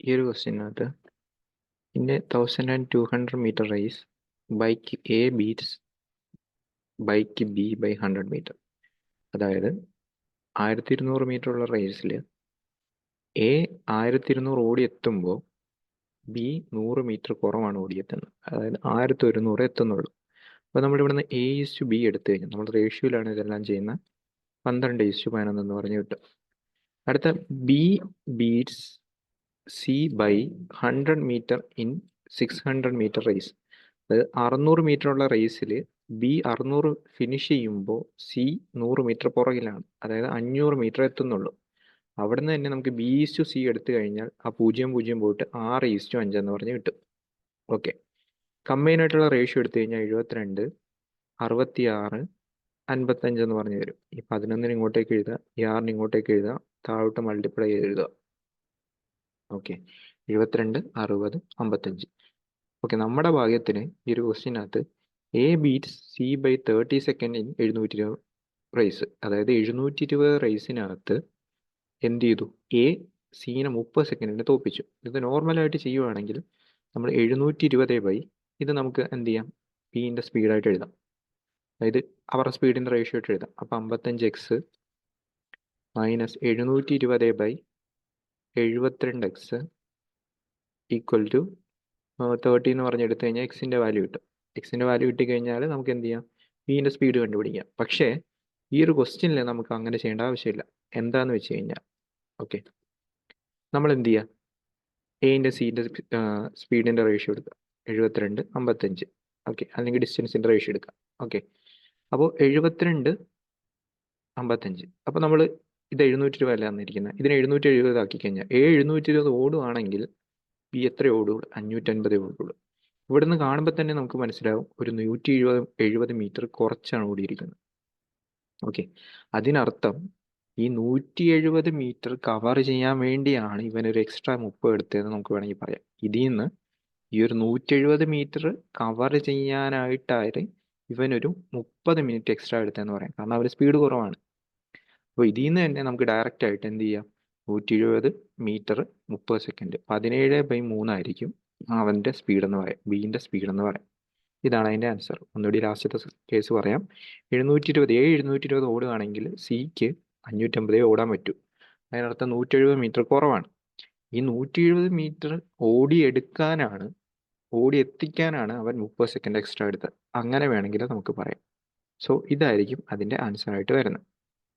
ഈ ഒരു ക്വസ്റ്റ്യനകത്ത് in a 1200 race bike A beats bike B by 100 metre. അതായത് 1200 മീറ്റർ ഉള്ള റേസിൽ എ 1200 ഓടിയെത്തുമ്പോൾ ബി 100 മീറ്റർ കുറവാണ് ഓടിയെത്തുന്നത്. അതായത് 1100 എത്തുന്നുള്ളൂ. അപ്പോൾ നമ്മൾ ഇവിടുന്ന് A:B എടുത്തു കഴിഞ്ഞാൽ നമ്മൾ റേഷ്യോയിലാണ് ഇതെല്ലാം ചെയ്യുന്നത്. 12:11 എന്ന് പറഞ്ഞു കിട്ടും. അടുത്ത B beats C by 100 metre in 600 metre race. അതായത് 600 മീറ്റർ ഉള്ള റേസിൽ ബി 600 ഫിനിഷ് ചെയ്യുമ്പോൾ സി 100 മീറ്റർ പുറകിലാണ്. അതായത് 500 മീറ്റർ എത്തുന്നുള്ളൂ. അവിടെ നിന്ന് തന്നെ നമുക്ക് B:C എടുത്തു കഴിഞ്ഞാൽ ആ 0 പോയിട്ട് 6:5 എന്ന് പറഞ്ഞ് കിട്ടും. ഓക്കെ, കമ്പൈനായിട്ടുള്ള റേഷ്യോ എടുത്തു കഴിഞ്ഞാൽ 72, 66, 55 എന്ന് പറഞ്ഞു വരും. ഈ 11 ഇങ്ങോട്ടേക്ക് എഴുതുക, ഈ 6 ഇങ്ങോട്ടേക്ക് എഴുതുക, താഴോട്ട് മൾട്ടിപ്ലൈ ചെയ്ത് എഴുതുക. ഓക്കെ, 72, 60, 55. ഓക്കെ, നമ്മുടെ ഭാഗ്യത്തിന് ഈ ഒരു ക്വസ്റ്റ്യനകത്ത് A beats C by 30 second in 720 race. അതായത് 720 റേസിനകത്ത് എന്ത് ചെയ്തു, എ സീനെ 30 സെക്കൻഡിന് തോപ്പിച്ചു. ഇത് നോർമലായിട്ട് ചെയ്യുവാണെങ്കിൽ നമ്മൾ 720 ഇത് നമുക്ക് എന്ത് ചെയ്യാം, ബീൻ്റെ സ്പീഡായിട്ട് എഴുതാം. അതായത് അവരുടെ സ്പീഡിൻ്റെ റേഷ്യോ ആയിട്ട് എഴുതാം. അപ്പോൾ 55x minus 720/72x equal to 30 എന്ന് പറഞ്ഞെടുത്തു കഴിഞ്ഞാൽ എക്സിൻ്റെ വാല്യൂ കിട്ടും. എക്സിൻ്റെ വാല്യൂ കിട്ടിക്കഴിഞ്ഞാൽ നമുക്ക് എന്ത് ചെയ്യാം, ബീൻ്റെ സ്പീഡ് കണ്ടുപിടിക്കാം. പക്ഷേ ഈ ഒരു ക്വസ്റ്റ്യനിൽ നമുക്ക് അങ്ങനെ ചെയ്യേണ്ട ആവശ്യമില്ല. എന്താണെന്ന് വെച്ച് കഴിഞ്ഞാൽ, ഓക്കെ, നമ്മൾ എന്ത് ചെയ്യുക, എൻ്റെ സീൻ്റെ സ്പീഡിൻ്റെ റേഷ്യോ എടുക്കുക 72, 55. ഓക്കെ, അല്ലെങ്കിൽ ഡിസ്റ്റൻസിൻ്റെ റേഷ്യോ എടുക്കുക. ഓക്കെ, അപ്പോൾ 72, 55. അപ്പോൾ നമ്മൾ ഇത് 720 അല്ല തന്നിരിക്കുന്നത്, ഇതിന് 770 ആക്കി കഴിഞ്ഞാൽ 720 ഓടുവാണെങ്കിൽ ബി എത്ര ഓടുള്ളൂ, 550 ഓടുള്ളൂ. ഇവിടെ നിന്ന് കാണുമ്പോൾ തന്നെ നമുക്ക് മനസ്സിലാവും ഒരു 170 മീറ്റർ കുറച്ചാണ് ഓടിയിരിക്കുന്നത്. ഓക്കെ, അതിനർത്ഥം ഈ 170 മീറ്റർ കവർ ചെയ്യാൻ വേണ്ടിയാണ് ഇവനൊരു എക്സ്ട്രാ 30 എടുത്തതെന്ന് നമുക്ക് വേണമെങ്കിൽ പറയാം. ഇതിൽ നിന്ന് ഈ ഒരു 170 മീറ്റർ കവർ ചെയ്യാനായിട്ടാണ് ഇവനൊരു 30 മിനിറ്റ് എക്സ്ട്രാ എടുത്തതെന്ന് പറയാം. കാരണം അവർ സ്പീഡ് കുറവാണ്. അപ്പോൾ ഇതിൽ നിന്ന് തന്നെ നമുക്ക് ഡയറക്റ്റ് ആയിട്ട് എന്ത് ചെയ്യാം, 170 മീറ്റർ 30 സെക്കൻഡ് 17/3 ആയിരിക്കും അവൻ്റെ സ്പീഡ് എന്ന് പറയാം, ബീൻ്റെ സ്പീഡ് എന്ന് പറയാം. ഇതാണ് അതിൻ്റെ ആൻസർ. ഒന്നുകൂടി ലാസ്റ്റത്തെ കേസ് പറയാം. 720 ഓടുകയാണെങ്കിൽ സിക്ക് 550 ഓടാൻ പറ്റൂ. അതിനർത്ഥം 170 മീറ്റർ കുറവാണ്. ഈ 170 മീറ്റർ ഓടിയെത്തിക്കാനാണ് അവൻ 30 സെക്കൻഡ് എക്സ്ട്രാ എടുത്തത്. അങ്ങനെ വേണമെങ്കിൽ നമുക്ക് പറയാം. സോ ഇതായിരിക്കും അതിൻ്റെ ആൻസർ ആയിട്ട് വരുന്നത്.